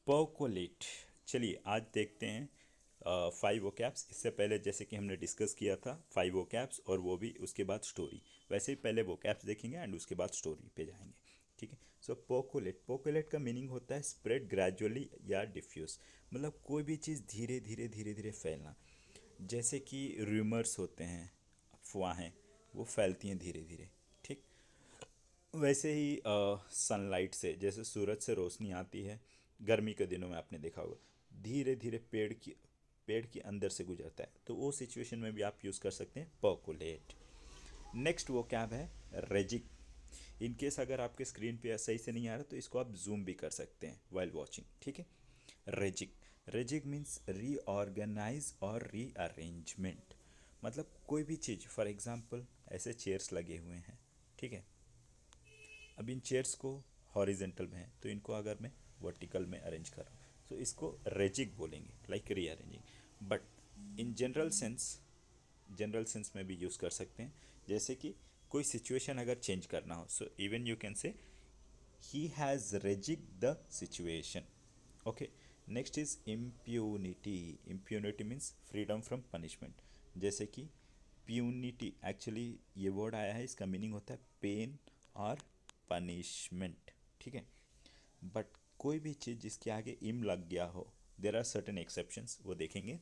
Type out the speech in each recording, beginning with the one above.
पर्कोलेट। चलिए आज देखते हैं 5 वोकैब्स। इससे पहले जैसे कि हमने डिस्कस किया था 5 वोकैब्स, और वो भी उसके बाद स्टोरी। वैसे ही पहले वोकैब्स देखेंगे एंड उसके बाद स्टोरी पे जाएंगे। ठीक है। सो पर्कोलेट, पर्कोलेट का मीनिंग होता है स्प्रेड ग्रेजुअली या डिफ्यूज। मतलब कोई भी चीज़ धीरे धीरे धीरे धीरे फैलना। जैसे कि रूमर्स होते हैं, अफवाहें, वो फैलती हैं धीरे धीरे। ठीक। वैसे ही सनलाइट से, जैसे सूरज से रोशनी आती है गर्मी के दिनों में, आपने देखा होगा धीरे धीरे पेड़ की अंदर से गुजरता है, तो वो सिचुएशन में भी आप यूज़ कर सकते हैं पर्कोलेट। नेक्स्ट वो कैब है रेजिक। इन केस अगर आपके स्क्रीन पे सही से नहीं आ रहा तो इसको आप जूम भी कर सकते हैं वाइल वॉचिंग। ठीक है। रेजिक, रेजिक मीन्स रीऑर्गेनाइज और रीअरेंजमेंट। मतलब कोई भी चीज़, फॉर एग्जांपल ऐसे चेयर्स लगे हुए हैं। ठीक है। अब इन चेयर्स को हॉरिजेंटल में है, तो इनको अगर मैं वर्टिकल में अरेंज कर रहा हूँ तो इसको रेजिक बोलेंगे, like rearranging. But in general sense में भी यूज़ कर सकते हैं। जैसे कि कोई सिचुएशन अगर चेंज करना हो, so even you can say he has rejig the situation. Okay. Next is impunity. Impunity means freedom from punishment. जैसे कि प्यूनिटी, एक्चुअली ये वर्ड आया है, इसका मीनिंग होता है पेन और पनिशमेंट। ठीक है। बट कोई भी चीज़ जिसके आगे इम लग गया हो, देर आर सर्टेन एक्सेप्शंस, वो देखेंगे।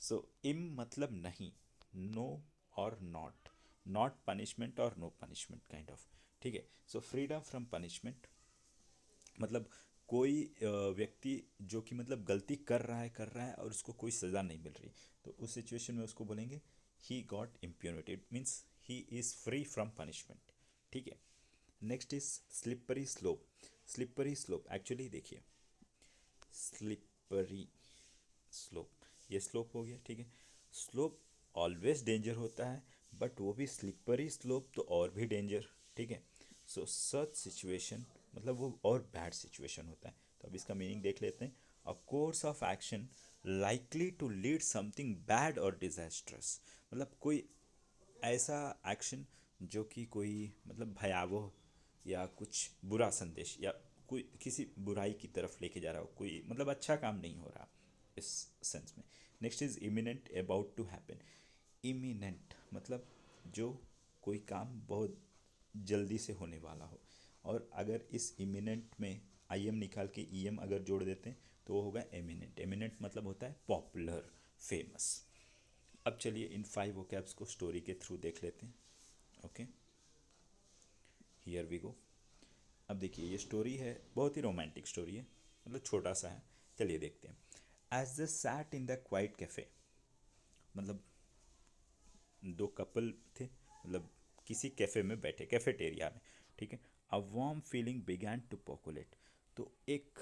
सो इम मतलब नहीं, नो और नॉट, नॉट पनिशमेंट और नो पनिशमेंट काइंड ऑफ। ठीक है। सो फ्रीडम फ्रॉम पनिशमेंट मतलब कोई व्यक्ति जो कि मतलब गलती कर रहा है और उसको कोई सज़ा नहीं मिल रही, तो उस सिचुएशन में उसको बोलेंगे he got impunity, means he is free from punishment. ठीक है। Next is slippery slope. Slippery slope actually देखिए, स्लिपरी स्लोप, ये स्लोप हो गया। ठीक है। स्लोप ऑलवेज डेंजर होता है, बट वो भी स्लिपरी स्लोप तो और भी डेंजर। ठीक है। सो सच सिचुएशन मतलब वो और बैड सिचुएशन होता है। तो अब इसका मीनिंग देख लेते हैं। A course of action likely to lead something bad और डिजास्ट्रस। मतलब कोई ऐसा एक्शन जो कि कोई मतलब भयावह या कुछ बुरा संदेश या कोई किसी बुराई की तरफ लेके जा रहा हो, कोई मतलब अच्छा काम नहीं हो रहा इस सेंस में। Next is imminent, about to happen. Imminent मतलब जो कोई काम बहुत जल्दी से होने वाला हो, और अगर इस इमिनेंट में आई एम निकाल के ई एम अगर जोड़ देते हैं तो वो होगा एमिनेंट। एमिनेंट मतलब होता है पॉपुलर, फेमस। अब चलिए इन 5 वोकैब्स को स्टोरी के थ्रू देख लेते हैं। Okay, here we go. अब देखिए ये स्टोरी है, बहुत ही रोमांटिक स्टोरी है, मतलब छोटा सा है। चलिए देखते हैं। As the sat in the quiet cafe, मतलब दो कपल थे, मतलब किसी कैफ़े में बैठे, कैफेटेरिया में। ठीक है। A warm feeling began to percolate. तो एक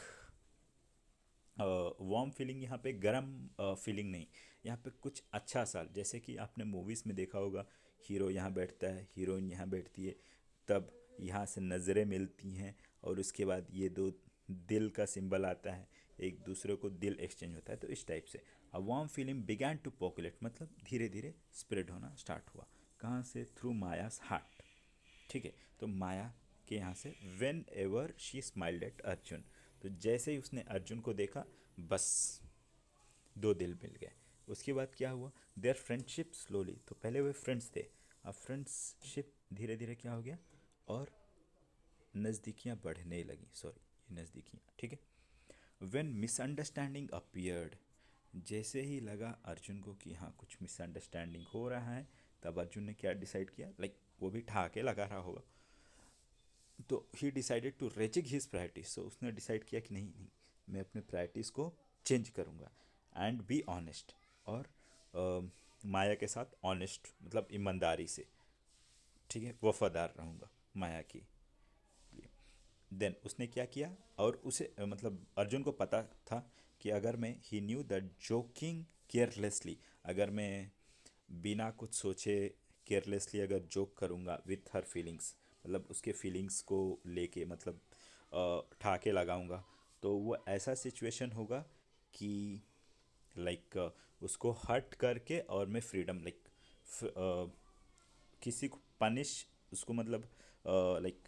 वार्म फीलिंग, यहाँ पे गर्म फीलिंग नहीं, यहाँ पे कुछ अच्छा सा, जैसे कि आपने मूवीज़ में देखा होगा, हीरो यहाँ बैठता है, हीरोइन यहाँ बैठती है, तब यहाँ से नज़रें मिलती हैं और उसके बाद ये दो दिल का सिंबल आता है, एक दूसरे को दिल एक्सचेंज होता है। तो इस टाइप से a warm feeling began to percolate मतलब धीरे धीरे स्प्रेड होना स्टार्ट हुआ। कहाँ से? Through Maya's heart. ठीक है। तो माया के यहाँ से, whenever she smiled at Arjun, तो जैसे ही उसने अर्जुन को देखा, बस दो दिल मिल गए। उसके बाद क्या हुआ? देयर फ्रेंडशिप स्लोली, तो पहले वे फ्रेंड्स थे, अब फ्रेंडशिप धीरे धीरे क्या हो गया, और नज़दीकियाँ बढ़ने लगी, सॉरी ये नज़दीकियाँ। ठीक है। वेन मिसअंडरस्टैंडिंग अपीयर्ड, जैसे ही लगा अर्जुन को कि हाँ कुछ मिसअंडरस्टैंडिंग हो रहा है, तब अर्जुन ने क्या डिसाइड किया, लाइक वो भी ठहाके लगा रहा होगा, तो he decided to rejig his priorities. So उसने डिसाइड किया कि नहीं नहीं, मैं अपने प्रायोरिटीज़ को चेंज करूँगा एंड बी ऑनेस्ट, और माया के साथ ऑनेस्ट मतलब ईमानदारी से, ठीक है, वफादार रहूँगा माया की लिए। देन उसने क्या किया, और उसे मतलब अर्जुन को पता था कि अगर मैं, ही न्यू दैट जोकिंग केयरलेसली, अगर मैं बिना कुछ सोचे केयरलेसली अगर जोक करूँगा विथ हर फीलिंग्स, मतलब उसके फीलिंग्स को लेके, मतलब ठाके लगाऊंगा, तो वो ऐसा सिचुएशन होगा कि लाइक उसको हर्ट करके और मैं फ्रीडम, लाइक किसी को पनिश, उसको मतलब लाइक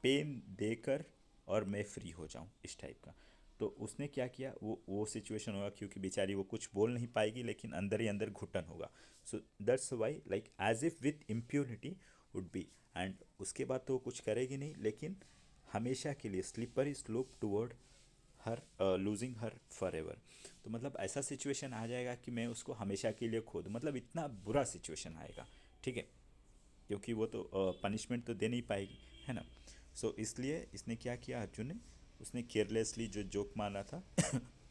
पेन देकर और मैं फ्री हो जाऊं, इस टाइप का। तो उसने क्या किया, वो सिचुएशन होगा क्योंकि बेचारी वो कुछ बोल नहीं पाएगी लेकिन अंदर ही अंदर घुटन होगा। So that's why like as if with impunity would be. And उसके बाद तो वो कुछ करेगी नहीं, लेकिन हमेशा के लिए slippery slope toward her losing her for ever. तो मतलब ऐसा सिचुएशन आ जाएगा कि मैं उसको हमेशा के लिए खो दूँ, मतलब इतना बुरा सिचुएशन आएगा। ठीक है, क्योंकि वो तो पनिशमेंट तो दे नहीं पाएगी, है ना। सो इसलिए इसने क्या किया अर्जुन ने, उसने केयरलेसली जो जोक मारा था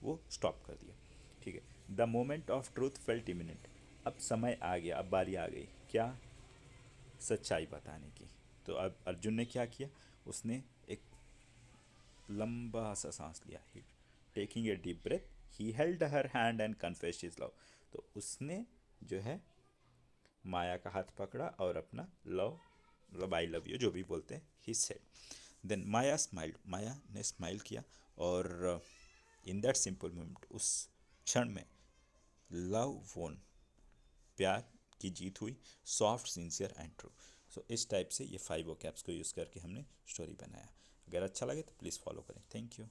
वो स्टॉप कर दिया। ठीक है, the moment of truth felt imminent. अब समय आ गया, अब बारी आ गई क्या, सच्चाई बताने की। तो अब अर्जुन ने क्या किया, उसने एक लंबा सा सांस लिया, he taking a deep breath, he held her hand and confessed his love. तो उसने जो है माया का हाथ पकड़ा और अपना लव, मतलब आई लव यू जो भी बोलते हैं, he said. Then Maya smiled, Maya ने स्माइल किया, और इन दैट सिंपल मोमेंट, उस क्षण में लव वोन, प्यार की जीत हुई, सॉफ्ट सिंसियर एंड ट्रू। सो इस टाइप से ये 5 वोकैब्स को यूज़ करके हमने स्टोरी बनाया। अगर अच्छा लगे तो प्लीज़ फॉलो करें। Thank you.